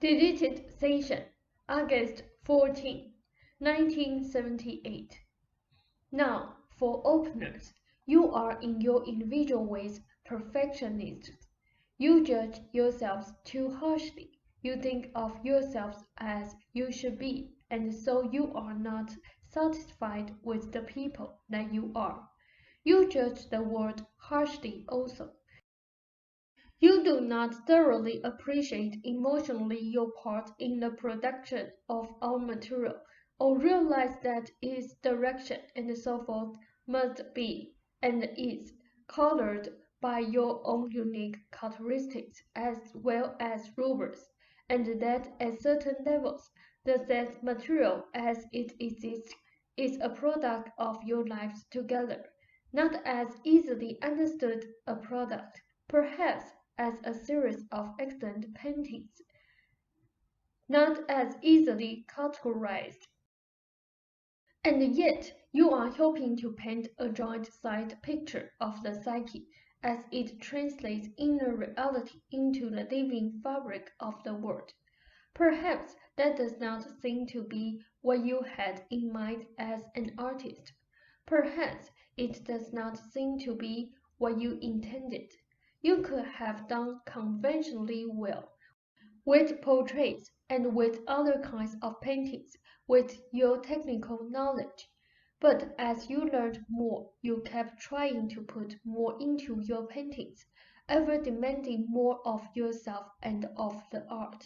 Deleted session, August 14, 1978. Now, for openers, you are in your individual ways perfectionists. You judge yourselves too harshly. You think of yourselves as you should be, and so you are not satisfied with the people that you are. You judge the world harshly also. You do not thoroughly appreciate emotionally your part in the production of our material, or realize that its direction and so forth must be, and is, colored by your own unique characteristics as well as rules, and that at certain levels, the said material as it exists is a product of your lives together, not as easily understood a product, perhaps as a series of excellent paintings, not as easily categorized. And yet, you are hoping to paint a joint-side picture of the psyche as it translates inner reality into the living fabric of the world. Perhaps that does not seem to be what you had in mind as an artist. Perhaps it does not seem to be what you intended. You could have done conventionally well with portraits and with other kinds of paintings with your technical knowledge. But as you learned more, you kept trying to put more into your paintings, ever demanding more of yourself and of the art,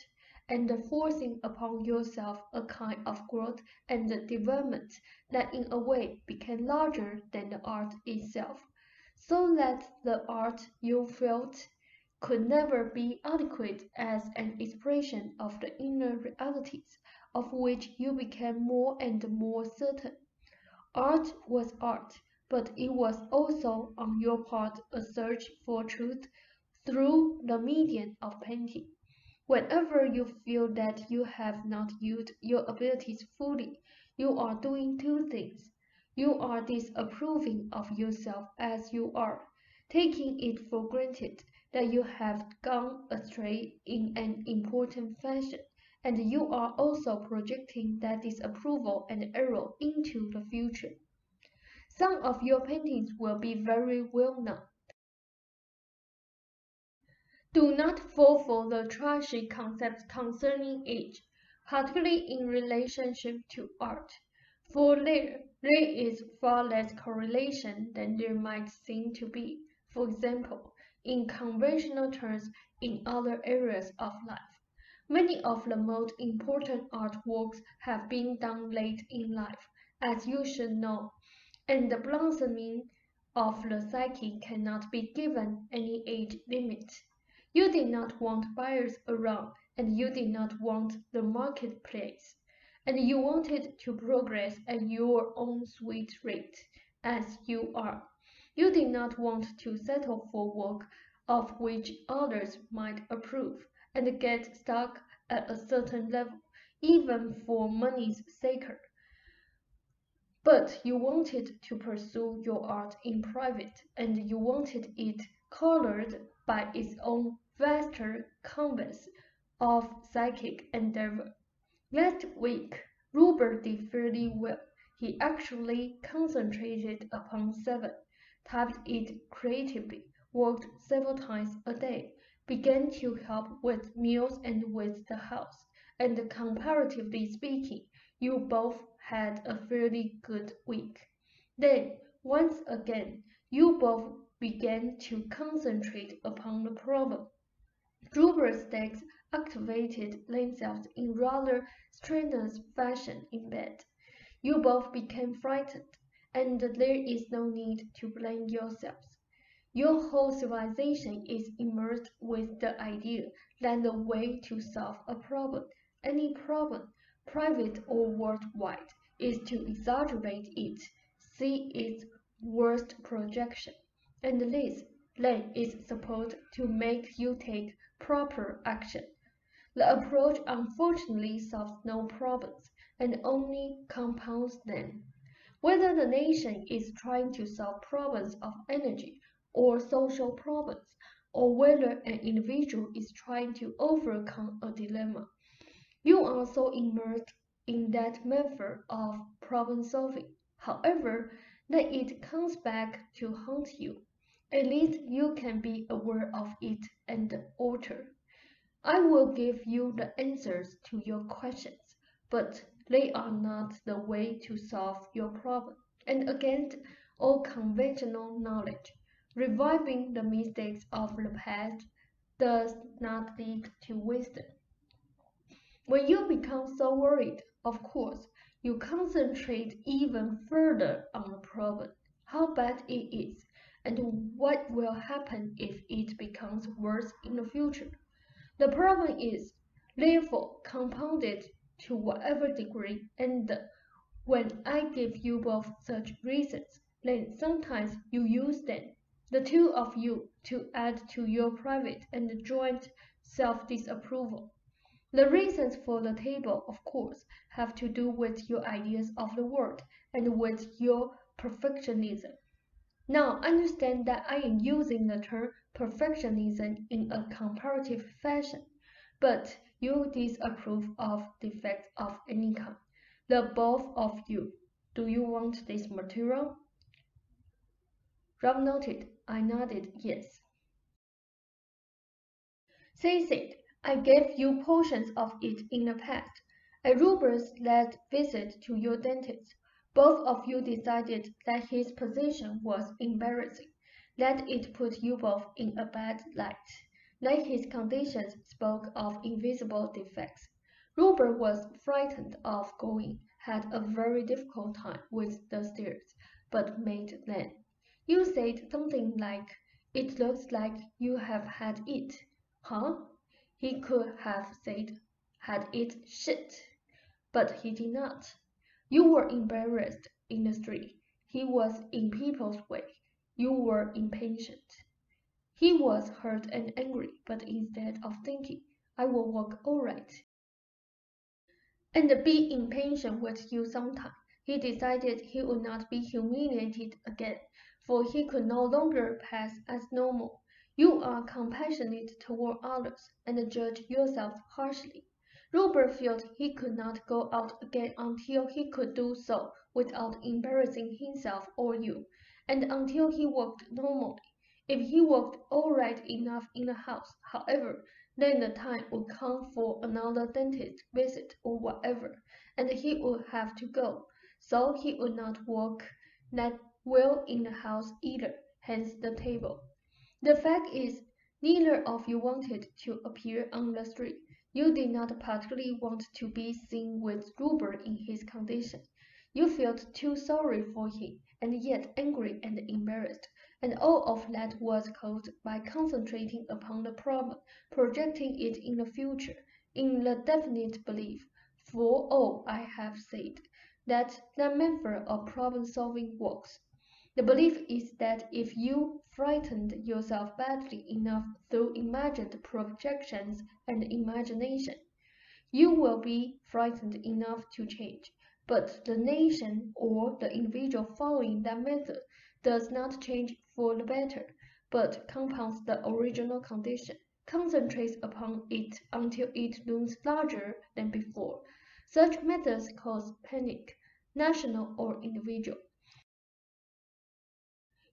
and forcing upon yourself a kind of growth and development that in a way became larger than the art itself, so that the art you felt could never be adequate as an expression of the inner realities of which you became more and more certain. Art was art, but it was also on your part a search for truth through the medium of painting. Whenever you feel that you have not used your abilities fully, you are doing two things. You are disapproving of yourself as you are, taking it for granted that you have gone astray in an important fashion, and you are also projecting that disapproval and error into the future. Some of your paintings will be very well known. Do not fall for the trashy concepts concerning age, particularly in relationship to art, for there is far less correlation than there might seem to be, for example, in conventional terms in other areas of life. Many of the most important artworks have been done late in life, as you should know, and the blossoming of the psyche cannot be given any age limit. You did not want buyers around, and you did not want the marketplace, and you wanted to progress at your own sweet rate, as you are. You did not want to settle for work of which others might approve, and get stuck at a certain level, even for money's sake. But you wanted to pursue your art in private, and you wanted it colored by its own vaster canvas of psychic endeavor. Last week, Rupert did fairly well. He actually concentrated upon 7, typed it creatively, worked several times a day, began to help with meals and with the house, and comparatively speaking, you both had a fairly good week. Then, once again, you both began to concentrate upon the problem. Rupert's legs activated themselves in rather strenuous fashion in bed. You both became frightened, and there is no need to blame yourselves. Your whole civilization is immersed with the idea that the way to solve a problem, any problem, private or worldwide, is to exaggerate it, see its worst projection, and this, then, is supposed to make you take proper action. The approach unfortunately solves no problems, and only compounds them. Whether the nation is trying to solve problems of energy or social problems, or whether an individual is trying to overcome a dilemma, You are so immersed in that method of problem solving, however, that it comes back to haunt you. At least you can be aware of it and alter. I will give you the answers to your questions, but they are not the way to solve your problem. And against all conventional knowledge, reviving the mistakes of the past does not lead to wisdom. When you become so worried, of course, you concentrate even further on the problem, how bad it is, and what will happen if it becomes worse in the future. The problem is, therefore, compounded to whatever degree, and when I give you both such reasons, then sometimes you use them, the two of you, to add to your private and joint self-disapproval. The reasons for the table, of course, have to do with your ideas of the world and with your perfectionism. Now, understand that I am using the term perfectionism in a comparative fashion, but you disapprove of defects of any kind. The both of you. Do you want this material? Rob noted. I nodded yes. Say said, I gave you portions of it in the past. A Ruber's-led visit to your dentist. Both of you decided that his position was embarrassing, that it put you both in a bad light, that his conditions spoke of invisible defects. Ruber was frightened of going, had a very difficult time with the stairs, but made them. You said something like, "It looks like you have had it." Huh? He could have said, "Had it shit," but he did not. You were embarrassed in the street. He was in people's way. You were impatient. He was hurt and angry, but instead of thinking, "I will walk all right," and be impatient with you sometime, he decided he would not be humiliated again, for he could no longer pass as normal. You are compassionate toward others, and judge yourself harshly. Robert felt he could not go out again until he could do so without embarrassing himself or you, and until he walked normally. If he walked all right enough in the house, however, then the time would come for another dentist visit or whatever, and he would have to go, so he would not walk that well in the house either, hence the table. The fact is, neither of you wanted to appear on the street. You did not particularly want to be seen with Ruber in his condition. You felt too sorry for him, and yet angry and embarrassed, and all of that was caused by concentrating upon the problem, projecting it in the future, in the definite belief, for all I have said, that the method of problem-solving works. The belief is that if you frightened yourself badly enough through imagined projections and imagination, you will be frightened enough to change. But the nation or the individual following that method does not change for the better, but compounds the original condition, concentrates upon it until it looms larger than before. Such methods cause panic, national or individual.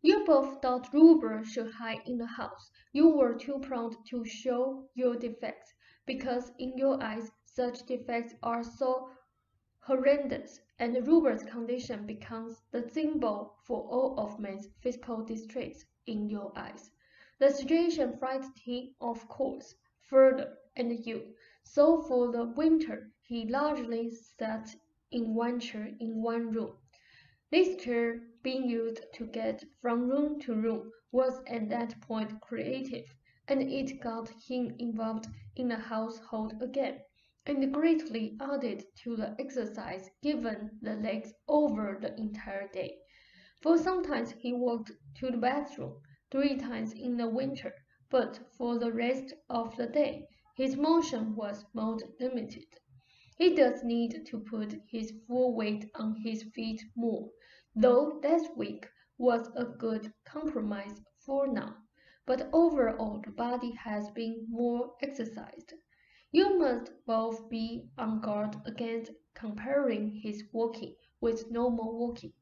You both thought Ruber should hide in the house. You were too proud to show your defects, because in your eyes such defects are so horrendous, and Ruber's condition becomes the symbol for all of man's physical distress in your eyes. The situation frightened him, of course, further, and you. So for the winter he largely sat in one chair in one room. This chair, being used to get from room to room, was at that point creative, and it got him involved in the household again, and greatly added to the exercise given the legs over the entire day. For sometimes he walked to the bathroom 3 times in the winter, but for the rest of the day his motion was most limited. He does need to put his full weight on his feet more, though that week was a good compromise for now. But overall the body has been more exercised. You must both be on guard against comparing his walking with normal walking.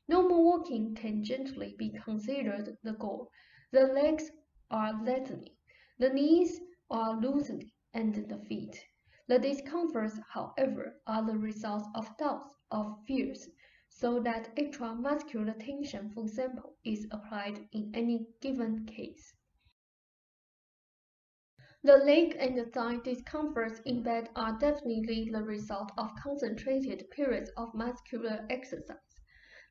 Normal walking can gently be considered the goal. The legs are lengthening, the knees are loosening, and the feet. The discomforts, however, are the results of doubts, of fears, so that extra muscular tension, for example, is applied in any given case. The leg and the thigh discomforts in bed are definitely the result of concentrated periods of muscular exercise.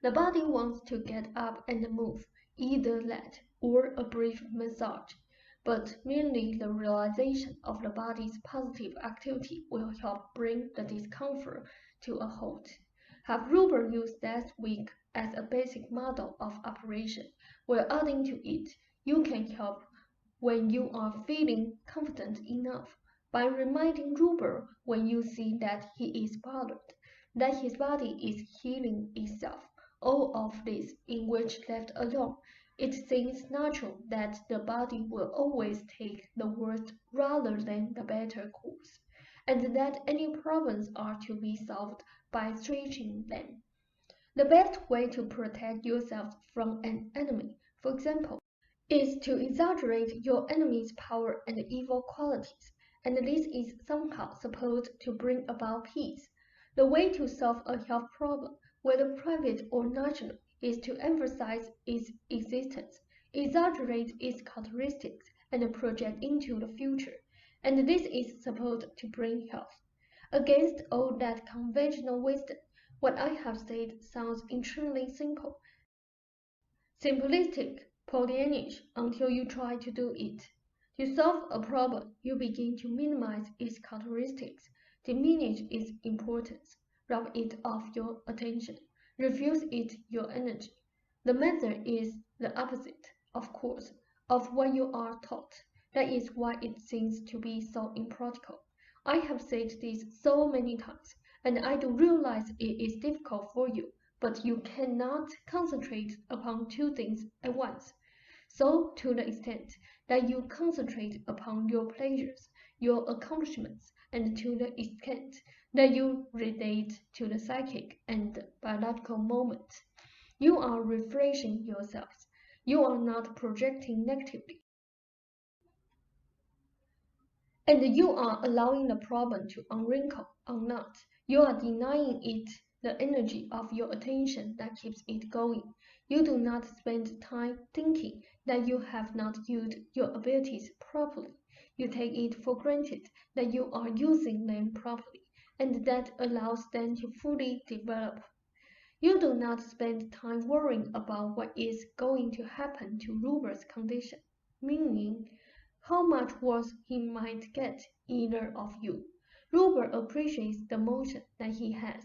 The body wants to get up and move, either that or a brief massage, but merely the realization of the body's positive activity will help bring the discomfort to a halt. Have Ruber used that week as a basic model of operation, while adding to it, you can help when you are feeling confident enough by reminding Ruber when you see that he is bothered, that his body is healing itself. All of this in which left alone, it seems natural that the body will always take the worst rather than the better course, and that any problems are to be solved by stretching them. The best way to protect yourself from an enemy, for example, is to exaggerate your enemy's power and evil qualities, and this is somehow supposed to bring about peace. The way to solve a health problem, whether private or national, is to emphasize its existence, exaggerate its characteristics, and project into the future, and this is supposed to bring health. Against all that conventional wisdom, what I have said sounds entirely simple, simplistic, Pollyannish until you try to do it. To solve a problem, you begin to minimize its characteristics, diminish its importance, rob it of your attention, refuse it your energy. The method is the opposite, of course, of what you are taught. That is why it seems to be so impractical. I have said this so many times, and I do realize it is difficult for you, but you cannot concentrate upon two things at once. So, to the extent that you concentrate upon your pleasures, your accomplishments, and to the extent that you relate to the psychic and biological moments, you are refreshing yourselves. You are not projecting negatively. And you are allowing the problem to unwrinkle, unknot. You are denying it the energy of your attention that keeps it going. You do not spend time thinking that you have not used your abilities properly. You take it for granted that you are using them properly, and that allows them to fully develop. You do not spend time worrying about what is going to happen to Ruber's condition, meaning how much worse he might get either of you. Ruber appreciates the motion that he has,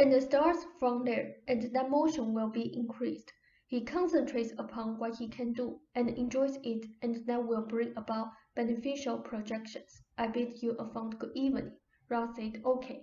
and starts from there, and that motion will be increased. He concentrates upon what he can do and enjoys it, and that will bring about beneficial projections. I bid you a fond good evening. Ra said, okay.